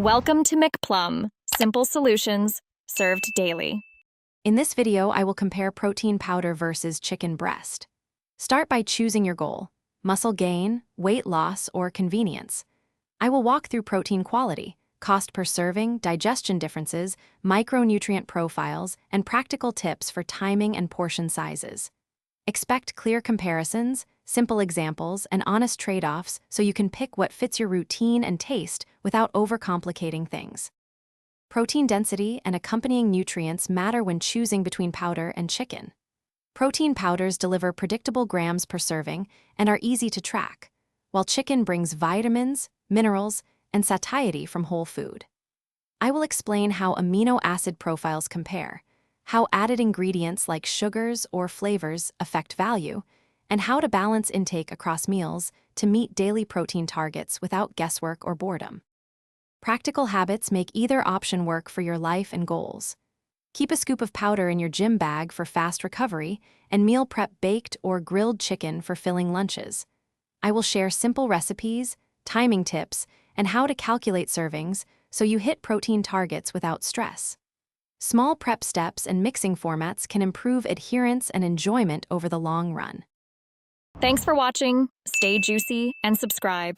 Welcome to McPlum, simple solutions served daily. In this video, I will compare protein powder versus chicken breast. Start by choosing your goal: muscle gain, weight loss, or convenience. I will walk through protein quality, cost per serving, digestion differences, micronutrient profiles, and practical tips for timing and portion sizes. Expect clear comparisons, simple examples, and honest trade-offs so you can pick what fits your routine and taste without overcomplicating things. Protein density and accompanying nutrients matter when choosing between powder and chicken. Protein powders deliver predictable grams per serving and are easy to track, while chicken brings vitamins, minerals, and satiety from whole food. I will explain how amino acid profiles compare, how added ingredients like sugars or flavors affect value, and how to balance intake across meals to meet daily protein targets without guesswork or boredom. Practical habits make either option work for your life and goals. Keep a scoop of powder in your gym bag for fast recovery, and meal prep baked or grilled chicken for filling lunches. I will share simple recipes, timing tips, and how to calculate servings so you hit protein targets without stress. Small prep steps and mixing formats can improve adherence and enjoyment over the long run. Thanks for watching. Stay juicy and subscribe.